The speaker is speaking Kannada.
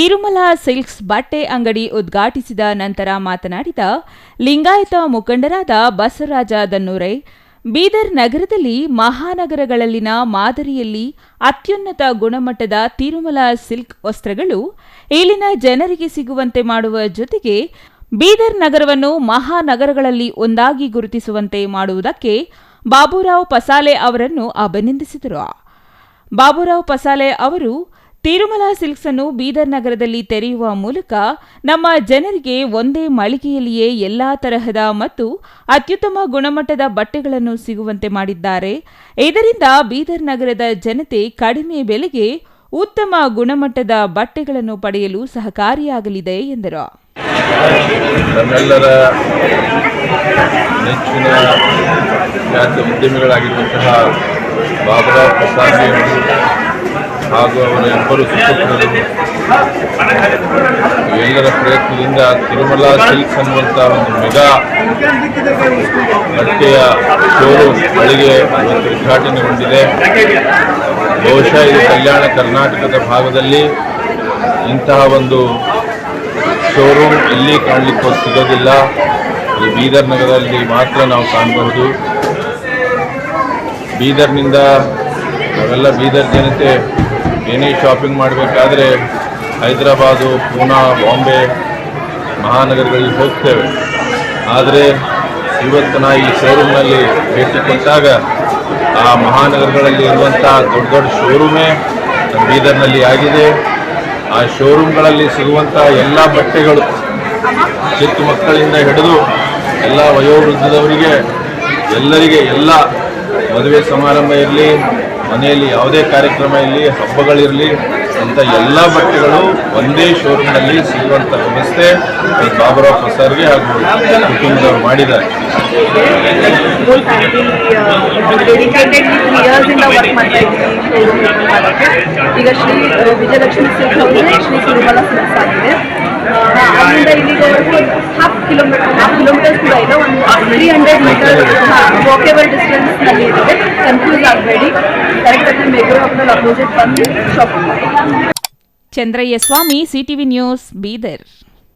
ತಿರುಮಲ ಸಿಲ್ಕ್ಸ್ ಬಟ್ಟೆ ಅಂಗಡಿ ಉದ್ಘಾಟಿಸಿದ ನಂತರ ಮಾತನಾಡಿದ ಲಿಂಗಾಯತ ಮುಖಂಡರಾದ ಬಸವರಾಜ ದನ್ನೂರೈ, ಬೀದರ್ ನಗರದಲ್ಲಿ ಮಹಾನಗರಗಳಲ್ಲಿನ ಮಾದರಿಯಲ್ಲಿ ಅತ್ಯುನ್ನತ ಗುಣಮಟ್ಟದ ತಿರುಮಲ ಸಿಲ್ಕ್ ವಸ್ತ್ರಗಳು ಇಲ್ಲಿನ ಜನರಿಗೆ ಸಿಗುವಂತೆ ಮಾಡುವ ಜೊತೆಗೆ ಬೀದರ್ ನಗರವನ್ನು ಮಹಾನಗರಗಳಲ್ಲಿ ಒಂದಾಗಿ ಗುರುತಿಸುವಂತೆ ಮಾಡುವುದಕ್ಕೆ ಬಾಬುರಾವ್ ಪಸಾಲೆ ಅವರನ್ನು ಅಭಿನಂದಿಸಿದರು. ಬಾಬುರಾವ್ ಪಸಾಲೆ ಅವರು ತಿರುಮಲ ಸಿಲ್ಕ್ಸ್ ಅನ್ನು ಬೀದರ್ ನಗರದಲ್ಲಿ ತೆರೆಯುವ ಮೂಲಕ ನಮ್ಮ ಜನರಿಗೆ ಒಂದೇ ಮಳಿಗೆಯಲ್ಲಿಯೇ ಎಲ್ಲಾ ತರಹದ ಮತ್ತು ಅತ್ಯುತ್ತಮ ಗುಣಮಟ್ಟದ ಬಟ್ಟೆಗಳನ್ನು ಸಿಗುವಂತೆ ಮಾಡಿದ್ದಾರೆ. ಇದರಿಂದ ಬೀದರ್ ನಗರದ ಜನತೆ ಕಡಿಮೆ ಬೆಲೆಗೆ ಉತ್ತಮ ಗುಣಮಟ್ಟದ ಬಟ್ಟೆಗಳನ್ನು ಪಡೆಯಲು ಸಹಕಾರಿಯಾಗಲಿದೆ ಎಂದರು. ನಮ್ಮೆಲ್ಲರ ನೆಚ್ಚಿನ ಖ್ಯಾತ ಉದ್ಯಮಿಗಳಾಗಿರುವಂತಹ ಬಾಬುರಾವ್ ಪಸಾಲೆ ಹಾಗೂ ಅವರ ಇಬ್ಬರು ಸುಪುತ್ರರು ಎಲ್ಲರ ಪ್ರಯತ್ನದಿಂದ ತಿರುಮಲ ಸಿಲ್ಕ್ಸ್ ಅನ್ನುವಂಥ ಒಂದು ಮೆಗಾ ಬಟ್ಟೆಯ ಶೋರೂಮ್ ಗಳಿಗೆ ಉದ್ಘಾಟನೆಗೊಂಡಿದೆ. ಬಹುಶಃ ಇದು ಕಲ್ಯಾಣ ಕರ್ನಾಟಕದ ಭಾಗದಲ್ಲಿ ಇಂತಹ ಒಂದು ಶೋರೂಮ್ ಎಲ್ಲಿ ಕಾಣಲಿಕ್ಕೆ ಸಿಗೋದಿಲ್ಲ. ಇದು ಬೀದರ್ ನಗರದಲ್ಲಿ ಮಾತ್ರ ನಾವು ಕಾಣಬಹುದು. ಬೀದರ್ನಿಂದ ನಾವೆಲ್ಲ ಬೀದರ್ ಜನತೆ ಏನೇ ಶಾಪಿಂಗ್ ಮಾಡಬೇಕಾದ್ರೆ ಹೈದರಾಬಾದು, ಪೂನಾ, ಬಾಂಬೆ ಮಹಾನಗರಗಳಿಗೆ ಹೋಗ್ತೇವೆ. ಆದರೆ ಇವತ್ತು ನಾ ಈ ಶೋರೂಮ್ನಲ್ಲಿ ಭೇಟಿ ಕೊಟ್ಟಾಗ ಆ ಮಹಾನಗರಗಳಲ್ಲಿ ಇರುವಂಥ ದೊಡ್ಡ ದೊಡ್ಡ ಶೋರೂಮೇ ಬೀದರ್ನಲ್ಲಿ ಆಗಿದೆ. ಆ ಶೋರೂಮ್ಗಳಲ್ಲಿ ಸಿಗುವಂಥ ಎಲ್ಲ ಬಟ್ಟೆಗಳು ಚಿಕ್ಕ ಮಕ್ಕಳಿಂದ ಹಿಡಿದು ಎಲ್ಲ ವಯೋವೃದ್ಧದವರಿಗೆ ಎಲ್ಲರಿಗೆ ಎಲ್ಲ ಮದುವೆ ಸಮಾರಂಭ ಇರಲಿ, ಮನೆಯಲ್ಲಿ ಯಾವುದೇ ಕಾರ್ಯಕ್ರಮ ಇರಲಿ, ಹಬ್ಬಗಳಿರಲಿ ಅಂತ ಎಲ್ಲ ಬಟ್ಟೆಗಳು ಒಂದೇ ಶೋರೂಮ್ನಲ್ಲಿ ಸಿಗುವಂಥ ವ್ಯವಸ್ಥೆ ಬಾಬುರಾವ್ ಪಸಾರ್ಗೆ ಹಾಗೂ ಕುಟುಂಬದವರು ಮಾಡಿದ್ದಾರೆ. ಈಗ Shri Vijayalakshmi silk house Shri Tirumala silks ಆಗಿದೆ. ಅಲ್ಲಿಂದ ಇಲ್ಲಿಗೆ ಹಾಫ್ ಕಿಲೋಮೀಟರ್ಸ್ ಕೂಡ ಇಲ್ಲ, ಒಂದು 300 ಮೀಟರ್ ವಾಕೇಬಲ್ ಡಿಸ್ಟೆನ್ಸ್ನಲ್ಲಿ ಇರುತ್ತೆ. ಕನ್ಫ್ಯೂಸ್ ಆಗಬೇಡಿ, ಕರೆಕ್ಟಾಗಿ ಮೆಗ್ರೋ ಹಾಕ್ನಲ್ಲಿ ಅಪೋಸಿಟ್ ಬಂದು ಶಾಪಿಂಗ್ ಮಾಡಿ. ಚಂದ್ರಯ್ಯ ಸ್ವಾಮಿ, ಸಿಟಿವಿ ನ್ಯೂಸ್, ಬೀದರ್.